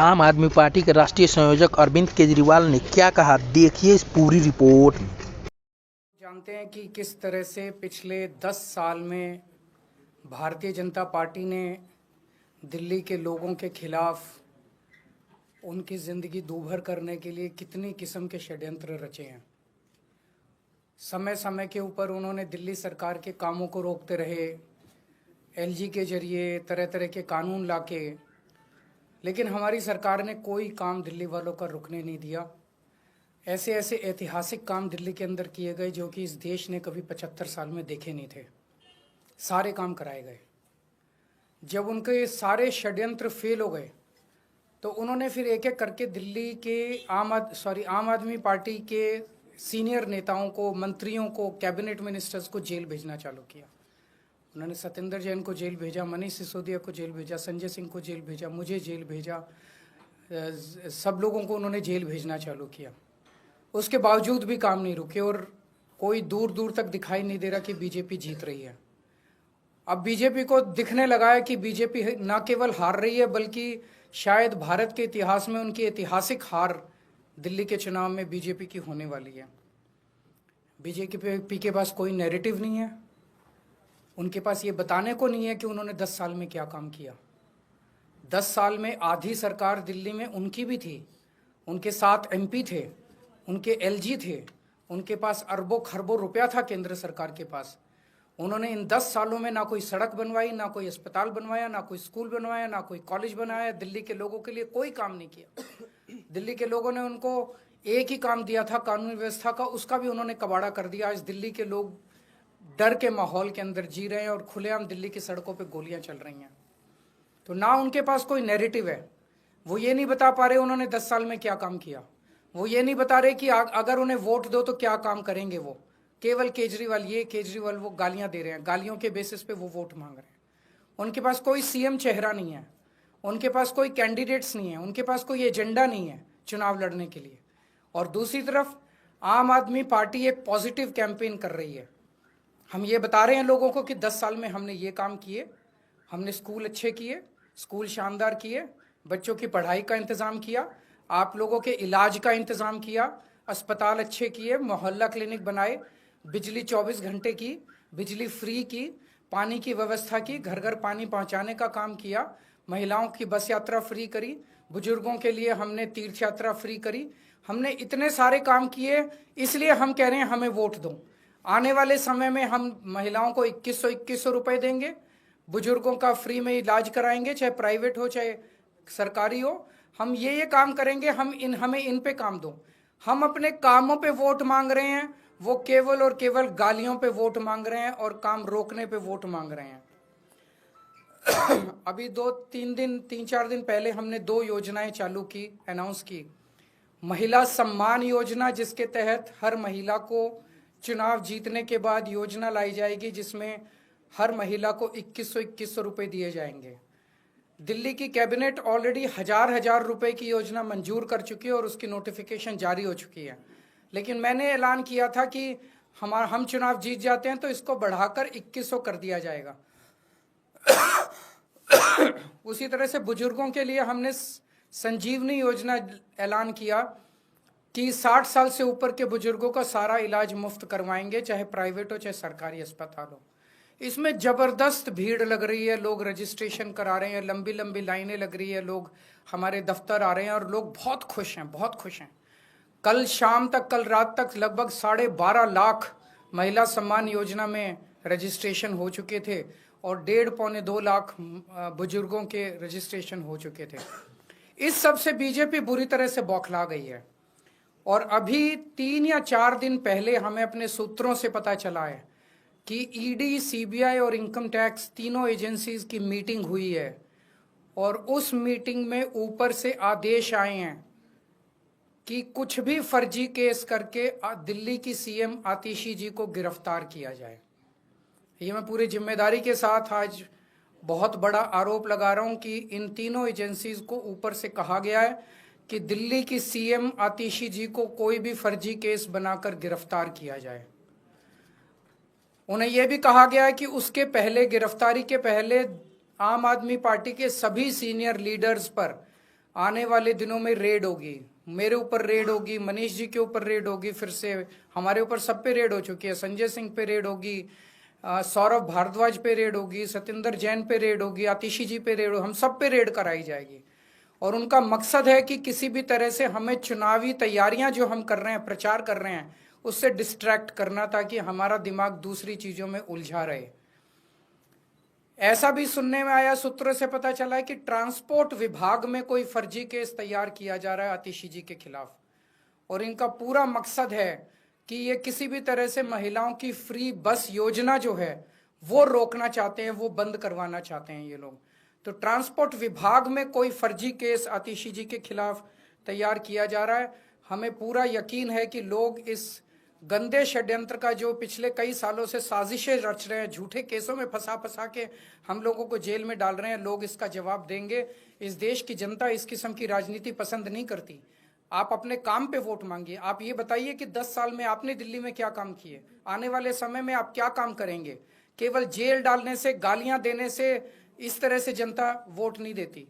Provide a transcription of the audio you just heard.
आम आदमी पार्टी के राष्ट्रीय संयोजक अरविंद केजरीवाल ने क्या कहा, देखिए इस पूरी रिपोर्ट में। जानते हैं कि किस तरह से पिछले 10 साल में भारतीय जनता पार्टी ने दिल्ली के लोगों के खिलाफ उनकी ज़िंदगी दूभर करने के लिए कितनी किस्म के षड्यंत्र रचे हैं। समय समय के ऊपर उन्होंने दिल्ली सरकार के कामों को रोकते रहे, एलजी के जरिए तरह तरह के कानून लाके, लेकिन हमारी सरकार ने कोई काम दिल्ली वालों का रुकने नहीं दिया। ऐसे ऐसे ऐतिहासिक काम दिल्ली के अंदर किए गए जो कि इस देश ने कभी 75 साल में देखे नहीं थे। सारे काम कराए गए। जब उनके सारे षड्यंत्र फेल हो गए तो उन्होंने फिर एक एक करके दिल्ली के आम आदमी पार्टी के सीनियर नेताओं को, मंत्रियों को, कैबिनेट मिनिस्टर्स को जेल भेजना चालू किया। उन्होंने सत्येंद्र जैन को जेल भेजा, मनीष सिसोदिया को जेल भेजा, संजय सिंह को जेल भेजा, मुझे जेल भेजा, सब लोगों को उन्होंने जेल भेजना चालू किया। उसके बावजूद भी काम नहीं रुके और कोई दूर दूर तक दिखाई नहीं दे रहा कि बीजेपी जीत रही है। अब बीजेपी को दिखने लगा है कि बीजेपी न केवल हार रही है बल्कि शायद भारत के इतिहास में उनकी ऐतिहासिक हार दिल्ली के चुनाव में बीजेपी की होने वाली है। बीजेपी के पास कोई नैरेटिव नहीं है, उनके पास ये बताने को नहीं है कि उन्होंने 10 साल में क्या काम किया। 10 साल में आधी सरकार दिल्ली में उनकी भी थी, उनके 7 एमपी थे, उनके एलजी थे, उनके पास अरबों खरबों रुपया था केंद्र सरकार के पास। उन्होंने इन 10 सालों में ना कोई सड़क बनवाई, ना कोई अस्पताल बनवाया, ना कोई स्कूल बनवाया, ना कोई कॉलेज बनाया। दिल्ली के लोगों के लिए कोई काम नहीं किया। दिल्ली के लोगों ने उनको एक ही काम दिया था कानून व्यवस्था का, उसका भी उन्होंने कबाड़ा कर दिया। आज दिल्ली के लोग डर के माहौल के अंदर जी रहे हैं और खुलेआम दिल्ली की सड़कों पे गोलियां चल रही हैं। तो ना उनके पास कोई नैरेटिव है, वो ये नहीं बता पा रहे उन्होंने 10 साल में क्या काम किया। वो ये नहीं बता रहे कि अगर उन्हें वोट दो तो क्या काम करेंगे। वो केवल केजरीवाल वो गालियां दे रहे हैं, गालियों के बेसिस पे वो वोट मांग रहे हैं। उनके पास कोई सीएम चेहरा नहीं है, उनके पास कोई कैंडिडेट्स नहीं है, उनके पास कोई एजेंडा नहीं है चुनाव लड़ने के लिए। और दूसरी तरफ आम आदमी पार्टी एक पॉजिटिव कैंपेन कर रही है। हम ये बता रहे हैं लोगों को कि 10 साल में हमने ये काम किए, हमने स्कूल अच्छे किए, स्कूल शानदार किए, बच्चों की पढ़ाई का इंतज़ाम किया, आप लोगों के इलाज का इंतज़ाम किया, अस्पताल अच्छे किए, मोहल्ला क्लिनिक बनाए, बिजली 24 घंटे की, बिजली फ्री की, पानी की व्यवस्था की, घर घर पानी पहुंचाने का काम किया, महिलाओं की बस यात्रा फ्री करी, बुजुर्गों के लिए हमने तीर्थ यात्रा फ्री करी। हमने इतने सारे काम किए, इसलिए हम कह रहे हैं हमें वोट दो। आने वाले समय में हम महिलाओं को 2100 रुपए देंगे, बुजुर्गों का फ्री में इलाज कराएंगे, चाहे प्राइवेट हो चाहे सरकारी हो। हम ये काम करेंगे, हमें इन पे काम दो। हम अपने कामों पे वोट मांग रहे हैं, वो केवल और केवल गालियों पे वोट मांग रहे हैं और काम रोकने पे वोट मांग रहे हैं। अभी 3-4 दिन पहले हमने 2 योजनाएं चालू की, अनाउंस की। महिला सम्मान योजना, जिसके तहत हर महिला को चुनाव जीतने के बाद योजना लाई जाएगी जिसमें हर महिला को 2100 रुपए दिए जाएंगे। दिल्ली की कैबिनेट ऑलरेडी हजार रुपए की योजना मंजूर कर चुकी है और उसकी नोटिफिकेशन जारी हो चुकी है। लेकिन मैंने ऐलान किया था कि हम चुनाव जीत जाते हैं तो इसको बढ़ाकर 2100 कर दिया जाएगा। उसी तरह से बुजुर्गों के लिए हमने संजीवनी योजना ऐलान किया कि 60 साल से ऊपर के बुजुर्गों का सारा इलाज मुफ्त करवाएंगे, चाहे प्राइवेट हो चाहे सरकारी अस्पताल हो। इसमें जबरदस्त भीड़ लग रही है, लोग रजिस्ट्रेशन करा रहे हैं, लंबी लंबी लाइनें लग रही है, लोग हमारे दफ्तर आ रहे हैं और लोग बहुत खुश हैं, बहुत खुश हैं। कल शाम तक, कल रात तक लगभग 12.5 लाख महिला सम्मान योजना में रजिस्ट्रेशन हो चुके थे और 1.5-2 लाख बुजुर्गों के रजिस्ट्रेशन हो चुके थे। इस सब से बीजेपी बुरी तरह से बौखला गई है। और अभी 3 या 4 दिन पहले हमें अपने सूत्रों से पता चला है कि ईडी, सीबीआई और इनकम टैक्स तीनों एजेंसीज की मीटिंग हुई है और उस मीटिंग में ऊपर से आदेश आए हैं कि कुछ भी फर्जी केस करके दिल्ली की सीएम आतिशी जी को गिरफ्तार किया जाए। ये मैं पूरी जिम्मेदारी के साथ आज बहुत बड़ा आरोप लगा रहा हूं कि इन तीनों एजेंसीज को ऊपर से कहा गया है कि दिल्ली की सीएम आतिशी जी को कोई भी फर्जी केस बनाकर गिरफ्तार किया जाए। उन्हें यह भी कहा गया है कि उसके पहले, गिरफ्तारी के पहले, आम आदमी पार्टी के सभी सीनियर लीडर्स पर आने वाले दिनों में रेड होगी, मेरे ऊपर रेड होगी, मनीष जी के ऊपर रेड होगी, फिर से हमारे ऊपर सब पे रेड हो चुकी है, संजय सिंह पे रेड होगी, सौरभ भारद्वाज पे रेड होगी, सत्येंद्र जैन पे रेड होगी, आतिशी जी पे रेड होगी, हम सब पे रेड कराई जाएगी। और उनका मकसद है कि किसी भी तरह से हमें चुनावी तैयारियां जो हम कर रहे हैं, प्रचार कर रहे हैं, उससे डिस्ट्रैक्ट करना, ताकि हमारा दिमाग दूसरी चीजों में उलझा रहे। ऐसा भी सुनने में आया, सूत्रों से पता चला है कि ट्रांसपोर्ट विभाग में कोई फर्जी केस तैयार किया जा रहा है आतिशी जी के खिलाफ, और इनका पूरा मकसद है कि ये किसी भी तरह से महिलाओं की फ्री बस योजना जो है वो रोकना चाहते हैं, वो बंद करवाना चाहते हैं ये लोग। तो ट्रांसपोर्ट विभाग में कोई फर्जी केस आतिशी जी के खिलाफ तैयार किया जा रहा है। हमें पूरा यकीन है कि लोग इस गंदे षड्यंत्र का, जो पिछले कई सालों से साजिशें रच रहे हैं, झूठे केसों में फंसा फंसा के हम लोगों को जेल में डाल रहे हैं, लोग इसका जवाब देंगे। इस देश की जनता इस किस्म की राजनीति पसंद नहीं करती। आप अपने काम पे वोट मांगिए। आप ये बताइए कि 10 साल में आपने दिल्ली में क्या काम किए, आने वाले समय में आप क्या काम करेंगे। केवल जेल डालने से, गालियां देने से इस तरह से जनता वोट नहीं देती।